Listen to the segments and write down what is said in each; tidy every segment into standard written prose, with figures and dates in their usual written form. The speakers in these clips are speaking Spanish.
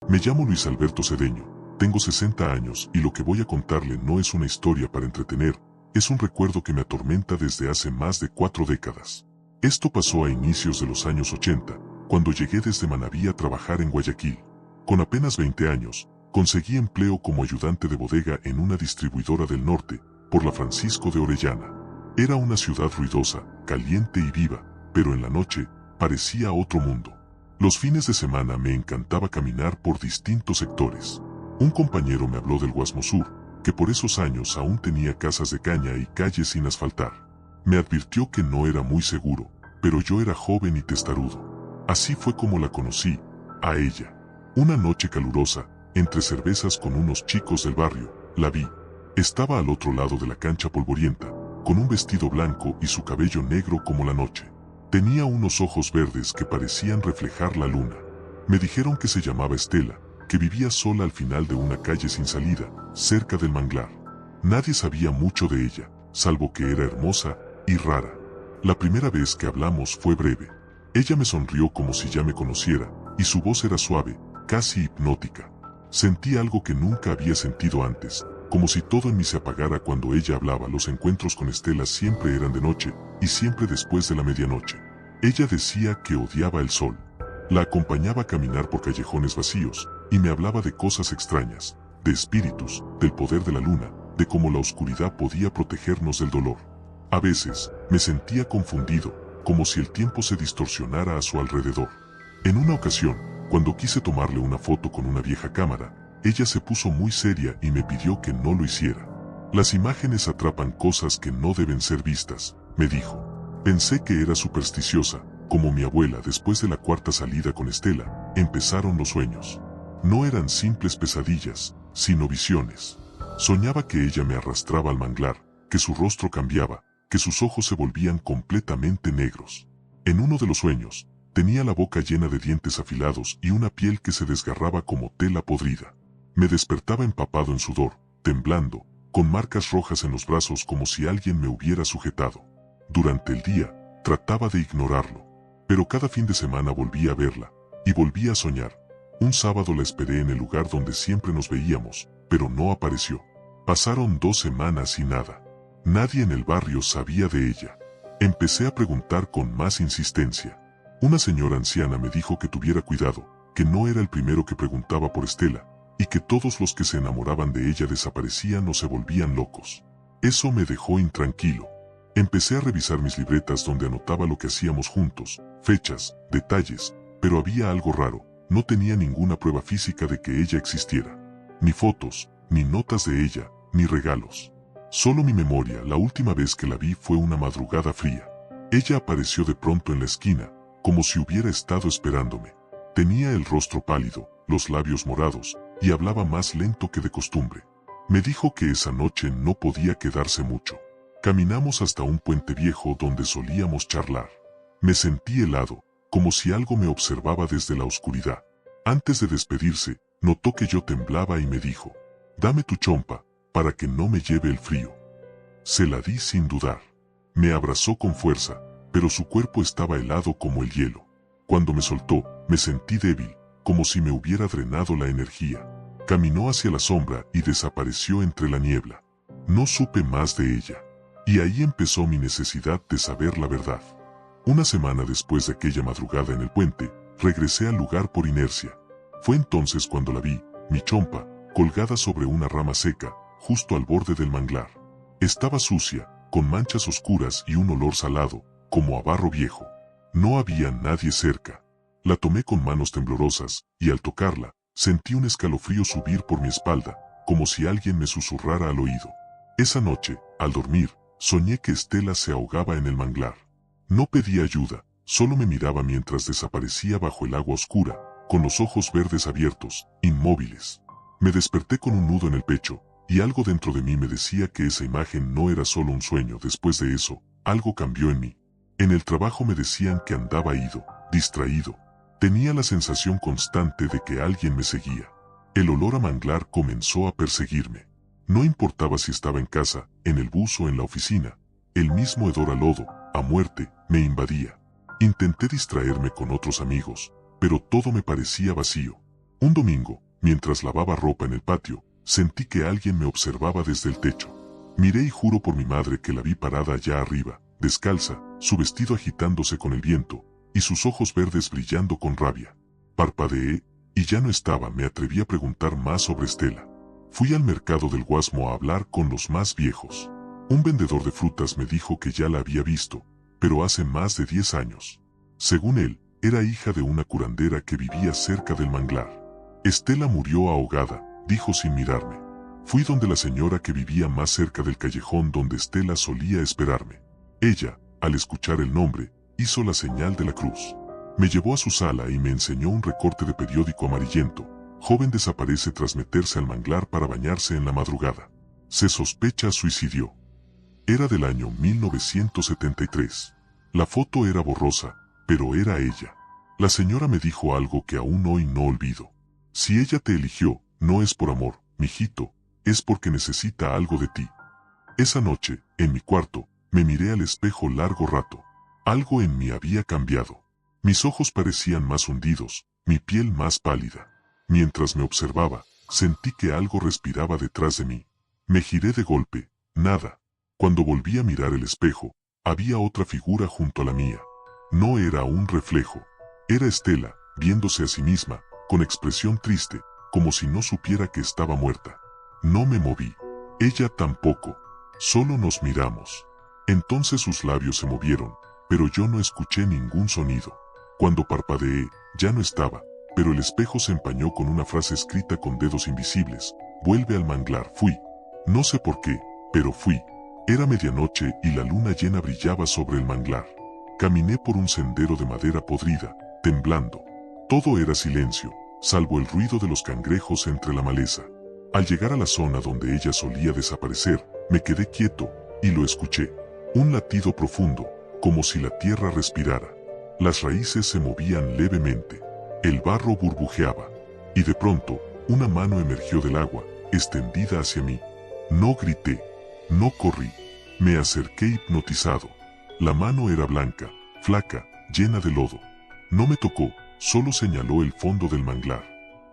Me llamo Luis Alberto Cedeño, tengo 60 años y lo que voy a contarle no es una historia para entretener, es un recuerdo que me atormenta desde hace más de 4 décadas. Esto pasó a inicios de los años 80, cuando llegué desde Manabí a trabajar en Guayaquil. Con apenas 20 años, conseguí empleo como ayudante de bodega en una distribuidora del norte, por la Francisco de Orellana. Era una ciudad ruidosa, caliente y viva, pero en la noche, parecía otro mundo. Los fines de semana me encantaba caminar por distintos sectores. Un compañero me habló del Guasmo Sur, que por esos años aún tenía casas de caña y calles sin asfaltar. Me advirtió que no era muy seguro, pero yo era joven y testarudo. Así fue como la conocí, a ella. Una noche calurosa, entre cervezas con unos chicos del barrio, la vi. Estaba al otro lado de la cancha polvorienta, con un vestido blanco y su cabello negro como la noche. Tenía unos ojos verdes que parecían reflejar la luna. Me dijeron que se llamaba Estela, que vivía sola al final de una calle sin salida, cerca del manglar. Nadie sabía mucho de ella, salvo que era hermosa y rara. La primera vez que hablamos fue breve. Ella me sonrió como si ya me conociera, y su voz era suave, casi hipnótica. Sentí algo que nunca había sentido antes, como si todo en mí se apagara cuando ella hablaba. Los encuentros con Estela siempre eran de noche, y siempre después de la medianoche. Ella decía que odiaba el sol. La acompañaba a caminar por callejones vacíos, y me hablaba de cosas extrañas, de espíritus, del poder de la luna, de cómo la oscuridad podía protegernos del dolor. A veces, me sentía confundido, como si el tiempo se distorsionara a su alrededor. En una ocasión, cuando quise tomarle una foto con una vieja cámara, ella se puso muy seria y me pidió que no lo hiciera. Las imágenes atrapan cosas que no deben ser vistas, me dijo. Pensé que era supersticiosa, como mi abuela. Después de la cuarta salida con Estela, empezaron los sueños. No eran simples pesadillas, sino visiones. Soñaba que ella me arrastraba al manglar, que su rostro cambiaba, que sus ojos se volvían completamente negros. En uno de los sueños, tenía la boca llena de dientes afilados y una piel que se desgarraba como tela podrida. Me despertaba empapado en sudor, temblando, con marcas rojas en los brazos como si alguien me hubiera sujetado. Durante el día, trataba de ignorarlo, pero cada fin de semana volvía a verla, y volvía a soñar. Un sábado la esperé en el lugar donde siempre nos veíamos, pero no apareció. Pasaron 2 semanas y nada. Nadie en el barrio sabía de ella. Empecé a preguntar con más insistencia. Una señora anciana me dijo que tuviera cuidado, que no era el primero que preguntaba por Estela, y que todos los que se enamoraban de ella desaparecían o se volvían locos. Eso me dejó intranquilo. Empecé a revisar mis libretas donde anotaba lo que hacíamos juntos, fechas, detalles, pero había algo raro. No tenía ninguna prueba física de que ella existiera. Ni fotos, ni notas de ella, ni regalos. Solo mi memoria. La última vez que la vi fue una madrugada fría. Ella apareció de pronto en la esquina, como si hubiera estado esperándome. Tenía el rostro pálido, los labios morados, y hablaba más lento que de costumbre. Me dijo que esa noche no podía quedarse mucho. Caminamos hasta un puente viejo donde solíamos charlar. Me sentí helado, como si algo me observaba desde la oscuridad. Antes de despedirse, notó que yo temblaba y me dijo: «Dame tu chompa, para que no me lleve el frío». Se la di sin dudar. Me abrazó con fuerza, pero su cuerpo estaba helado como el hielo. Cuando me soltó, me sentí débil, como si me hubiera drenado la energía. Caminó hacia la sombra y desapareció entre la niebla. No supe más de ella. Y ahí empezó mi necesidad de saber la verdad. Una semana después de aquella madrugada en el puente, regresé al lugar por inercia. Fue entonces cuando la vi, mi chompa, colgada sobre una rama seca, justo al borde del manglar. Estaba sucia, con manchas oscuras y un olor salado, como a barro viejo. No había nadie cerca. La tomé con manos temblorosas, y al tocarla, sentí un escalofrío subir por mi espalda, como si alguien me susurrara al oído. Esa noche, al dormir, soñé que Estela se ahogaba en el manglar. No pedí ayuda, solo me miraba mientras desaparecía bajo el agua oscura, con los ojos verdes abiertos, inmóviles. Me desperté con un nudo en el pecho, y algo dentro de mí me decía que esa imagen no era solo un sueño. Después de eso, algo cambió en mí. En el trabajo me decían que andaba ido, distraído. Tenía la sensación constante de que alguien me seguía. El olor a manglar comenzó a perseguirme. No importaba si estaba en casa, en el bus o en la oficina. El mismo hedor a lodo, a muerte, me invadía. Intenté distraerme con otros amigos, pero todo me parecía vacío. Un domingo, mientras lavaba ropa en el patio, sentí que alguien me observaba desde el techo. Miré y juro por mi madre que la vi parada allá arriba, descalza, su vestido agitándose con el viento, y sus ojos verdes brillando con rabia. Parpadeé, y ya no estaba. Me atreví a preguntar más sobre Estela. Fui al mercado del Guasmo a hablar con los más viejos. Un vendedor de frutas me dijo que ya la había visto, pero hace más de 10 años. Según él, era hija de una curandera que vivía cerca del manglar. Estela murió ahogada, dijo sin mirarme. Fui donde la señora que vivía más cerca del callejón donde Estela solía esperarme. Ella, al escuchar el nombre, hizo la señal de la cruz. Me llevó a su sala y me enseñó un recorte de periódico amarillento. Joven desaparece tras meterse al manglar para bañarse en la madrugada. Se sospecha suicidio. Era del año 1973. La foto era borrosa, pero era ella. La señora me dijo algo que aún hoy no olvido. Si ella te eligió, no es por amor, mijito, es porque necesita algo de ti. Esa noche, en mi cuarto, me miré al espejo largo rato. Algo en mí había cambiado. Mis ojos parecían más hundidos, mi piel más pálida. Mientras me observaba, sentí que algo respiraba detrás de mí. Me giré de golpe, nada. Cuando volví a mirar el espejo, había otra figura junto a la mía. No era un reflejo. Era Estela, viéndose a sí misma, con expresión triste, como si no supiera que estaba muerta. No me moví. Ella tampoco. Solo nos miramos. Entonces sus labios se movieron, pero yo no escuché ningún sonido. Cuando parpadeé, ya no estaba, pero el espejo se empañó con una frase escrita con dedos invisibles. Vuelve al manglar. Fui. No sé por qué, pero fui. Era medianoche y la luna llena brillaba sobre el manglar. Caminé por un sendero de madera podrida, temblando. Todo era silencio, salvo el ruido de los cangrejos entre la maleza. Al llegar a la zona donde ella solía desaparecer, me quedé quieto, y lo escuché. Un latido profundo, como si la tierra respirara. Las raíces se movían levemente. El barro burbujeaba. Y de pronto, una mano emergió del agua, extendida hacia mí. No grité. No corrí. Me acerqué hipnotizado. La mano era blanca, flaca, llena de lodo. No me tocó, solo señaló el fondo del manglar.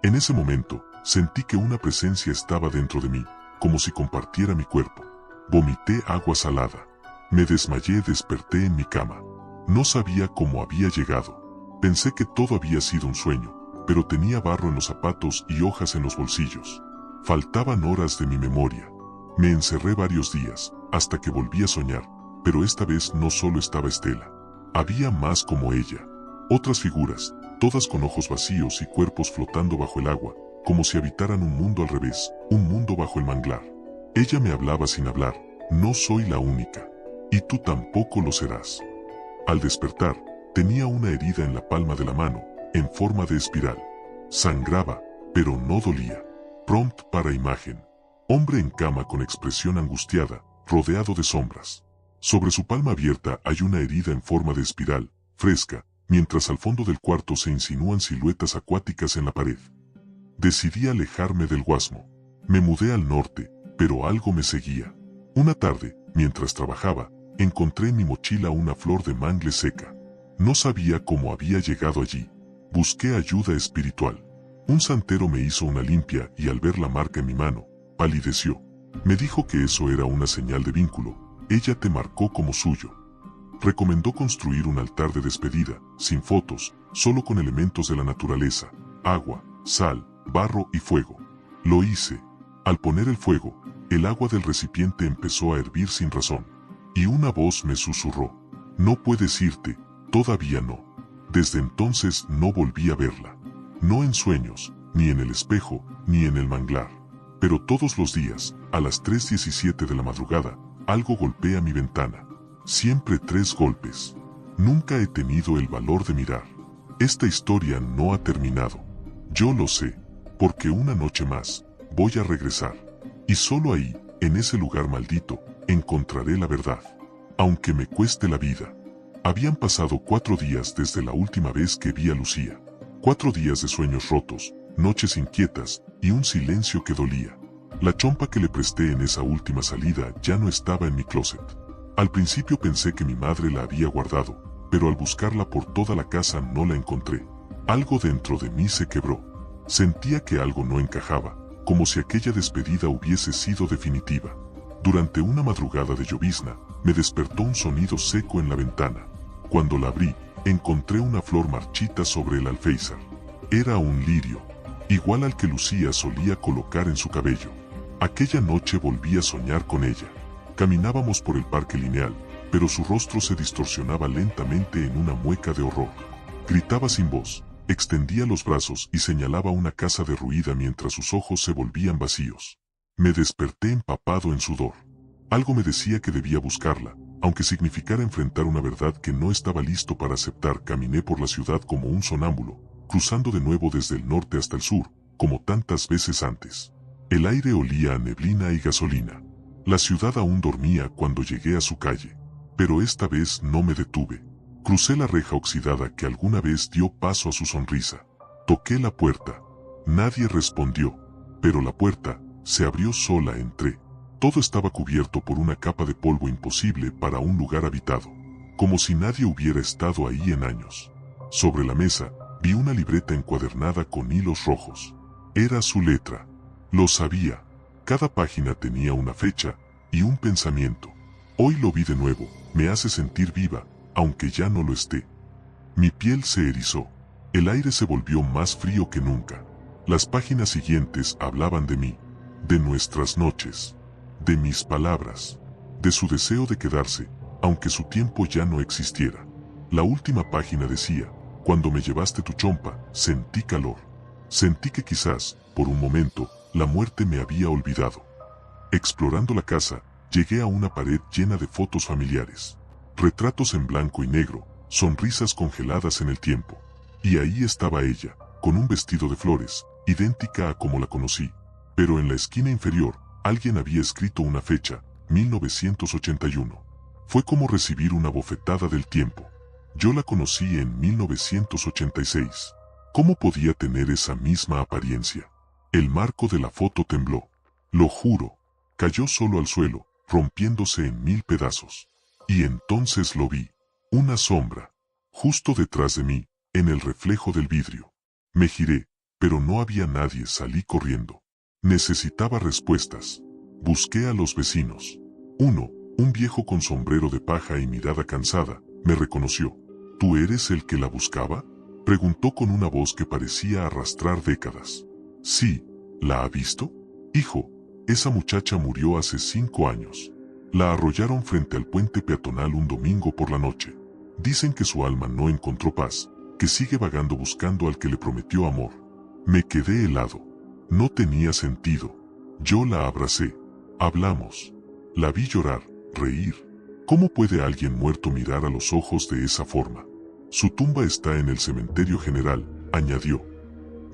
En ese momento, sentí que una presencia estaba dentro de mí, como si compartiera mi cuerpo. Vomité agua salada. Me desmayé, desperté en mi cama. No sabía cómo había llegado. Pensé que todo había sido un sueño, pero tenía barro en los zapatos y hojas en los bolsillos. Faltaban horas de mi memoria. Me encerré varios días, hasta que volví a soñar, pero esta vez no solo estaba Estela. Había más como ella. Otras figuras, todas con ojos vacíos y cuerpos flotando bajo el agua, como si habitaran un mundo al revés, un mundo bajo el manglar. Ella me hablaba sin hablar. No soy la única. Y tú tampoco lo serás. Al despertar, tenía una herida en la palma de la mano, en forma de espiral. Sangraba, pero no dolía. Prompt para imagen. Hombre en cama con expresión angustiada, rodeado de sombras. Sobre su palma abierta hay una herida en forma de espiral, fresca, mientras al fondo del cuarto se insinúan siluetas acuáticas en la pared. Decidí alejarme del Guasmo. Me mudé al norte, pero algo me seguía. Una tarde, mientras trabajaba, encontré en mi mochila una flor de mangle seca. No sabía cómo había llegado allí. Busqué ayuda espiritual. Un santero me hizo una limpia y al ver la marca en mi mano, palideció. Me dijo que eso era una señal de vínculo. Ella te marcó como suyo. Recomendó construir un altar de despedida, sin fotos, solo con elementos de la naturaleza, agua, sal, barro y fuego. Lo hice. Al poner el fuego, el agua del recipiente empezó a hervir sin razón. Y una voz me susurró: no puedes irte, todavía no. Desde entonces no volví a verla. No en sueños, ni en el espejo, ni en el manglar. Pero todos los días, a las 3:17 de la madrugada, algo golpea mi ventana. Siempre 3 golpes. Nunca he tenido el valor de mirar. Esta historia no ha terminado. Yo lo sé, porque una noche más, voy a regresar. Y solo ahí, en ese lugar maldito, encontraré la verdad. Aunque me cueste la vida. Habían pasado 4 días desde la última vez que vi a Lucía. 4 días de sueños rotos, noches inquietas, y un silencio que dolía. La chompa que le presté en esa última salida ya no estaba en mi closet. Al principio pensé que mi madre la había guardado, pero al buscarla por toda la casa no la encontré. Algo dentro de mí se quebró. Sentía que algo no encajaba, como si aquella despedida hubiese sido definitiva. Durante una madrugada de llovizna, me despertó un sonido seco en la ventana. Cuando la abrí, encontré una flor marchita sobre el alféizar. Era un lirio, igual al que Lucía solía colocar en su cabello. Aquella noche volví a soñar con ella. Caminábamos por el parque lineal, pero su rostro se distorsionaba lentamente en una mueca de horror. Gritaba sin voz, extendía los brazos y señalaba una casa derruida mientras sus ojos se volvían vacíos. Me desperté empapado en sudor. Algo me decía que debía buscarla, aunque significara enfrentar una verdad que no estaba listo para aceptar. Caminé por la ciudad como un sonámbulo, cruzando de nuevo desde el norte hasta el sur, como tantas veces antes. El aire olía a neblina y gasolina. La ciudad aún dormía cuando llegué a su calle, pero esta vez no me detuve. Crucé la reja oxidada que alguna vez dio paso a su sonrisa. Toqué la puerta. Nadie respondió, pero la puerta se abrió sola. Entré. Todo estaba cubierto por una capa de polvo imposible para un lugar habitado, como si nadie hubiera estado ahí en años. Sobre la mesa, vi una libreta encuadernada con hilos rojos. Era su letra. Lo sabía. Cada página tenía una fecha y un pensamiento. Hoy lo vi de nuevo. Me hace sentir viva, aunque ya no lo esté. Mi piel se erizó. El aire se volvió más frío que nunca. Las páginas siguientes hablaban de mí, de nuestras noches, de mis palabras, de su deseo de quedarse, aunque su tiempo ya no existiera. La última página decía: cuando me llevaste tu chompa, sentí calor. Sentí que quizás, por un momento, la muerte me había olvidado. Explorando la casa, llegué a una pared llena de fotos familiares. Retratos en blanco y negro, sonrisas congeladas en el tiempo. Y ahí estaba ella, con un vestido de flores, idéntica a como la conocí. Pero en la esquina inferior, alguien había escrito una fecha, 1981. Fue como recibir una bofetada del tiempo. Yo la conocí en 1986. ¿Cómo podía tener esa misma apariencia? El marco de la foto tembló. Lo juro. Cayó solo al suelo, rompiéndose en 1000 pedazos. Y entonces lo vi. Una sombra. Justo detrás de mí, en el reflejo del vidrio. Me giré, pero no había nadie. Salí corriendo. Necesitaba respuestas. Busqué a los vecinos. Uno, un viejo con sombrero de paja y mirada cansada, me reconoció. ¿Tú eres el que la buscaba?, preguntó con una voz que parecía arrastrar décadas. Sí. ¿La ha visto? Hijo, esa muchacha murió hace 5 años. La arrollaron frente al puente peatonal un domingo por la noche. Dicen que su alma no encontró paz, que sigue vagando buscando al que le prometió amor. Me quedé helado. No tenía sentido. Yo la abracé. Hablamos. La vi llorar, reír. ¿Cómo puede alguien muerto mirar a los ojos de esa forma? Su tumba está en el cementerio general, añadió.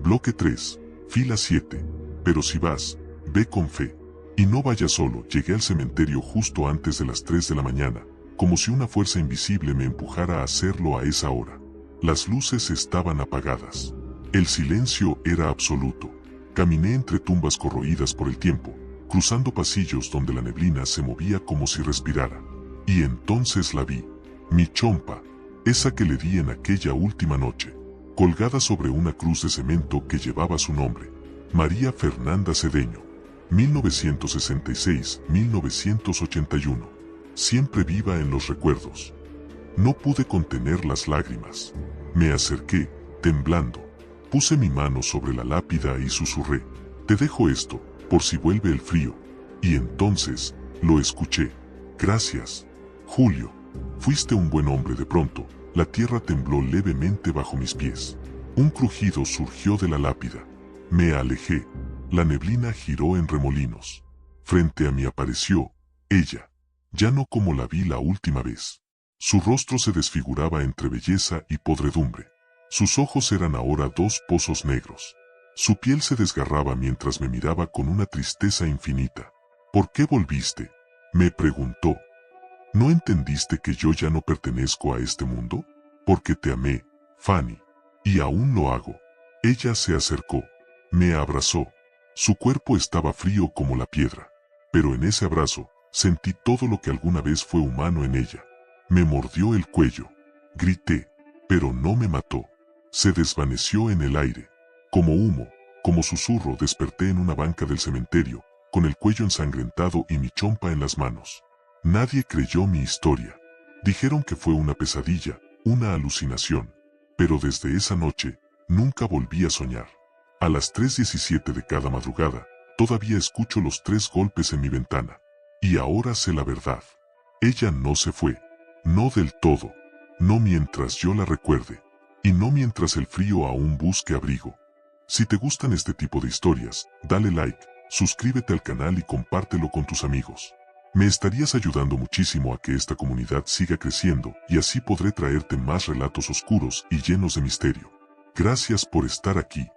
Bloque 3, fila 7. Pero si vas, ve con fe. Y no vayas solo. Llegué al cementerio justo antes de las 3 de la mañana, como si una fuerza invisible me empujara a hacerlo a esa hora. Las luces estaban apagadas. El silencio era absoluto. Caminé entre tumbas corroídas por el tiempo, cruzando pasillos donde la neblina se movía como si respirara. Y entonces la vi. Mi chompa, esa que le di en aquella última noche, colgada sobre una cruz de cemento que llevaba su nombre. María Fernanda Cedeño. 1966-1981. Siempre viva en los recuerdos. No pude contener las lágrimas. Me acerqué, temblando. Puse mi mano sobre la lápida y susurré: te dejo esto, por si vuelve el frío. Y entonces, lo escuché. Gracias, Julio. Fuiste un buen hombre. De pronto, la tierra tembló levemente bajo mis pies. Un crujido surgió de la lápida. Me alejé. La neblina giró en remolinos. Frente a mí apareció ella, ya no como la vi la última vez. Su rostro se desfiguraba entre belleza y podredumbre. Sus ojos eran ahora 2 pozos negros. Su piel se desgarraba mientras me miraba con una tristeza infinita. ¿Por qué volviste?, me preguntó. ¿No entendiste que yo ya no pertenezco a este mundo? Porque te amé, Fanny. Y aún lo hago. Ella se acercó. Me abrazó. Su cuerpo estaba frío como la piedra. Pero en ese abrazo, sentí todo lo que alguna vez fue humano en ella. Me mordió el cuello. Grité, pero no me mató. Se desvaneció en el aire, como humo, Como susurro desperté en una banca del cementerio, con el cuello ensangrentado y mi chompa en las manos. Nadie creyó mi historia. Dijeron que fue una pesadilla, una alucinación. Pero desde esa noche, nunca volví a soñar. A las 3:17 de cada madrugada, todavía escucho los 3 golpes en mi ventana. Y ahora sé la verdad. Ella no se fue. No del todo. No mientras yo la recuerde. Y no mientras el frío aún busque abrigo. Si te gustan este tipo de historias, dale like, suscríbete al canal y compártelo con tus amigos. Me estarías ayudando muchísimo a que esta comunidad siga creciendo y así podré traerte más relatos oscuros y llenos de misterio. Gracias por estar aquí.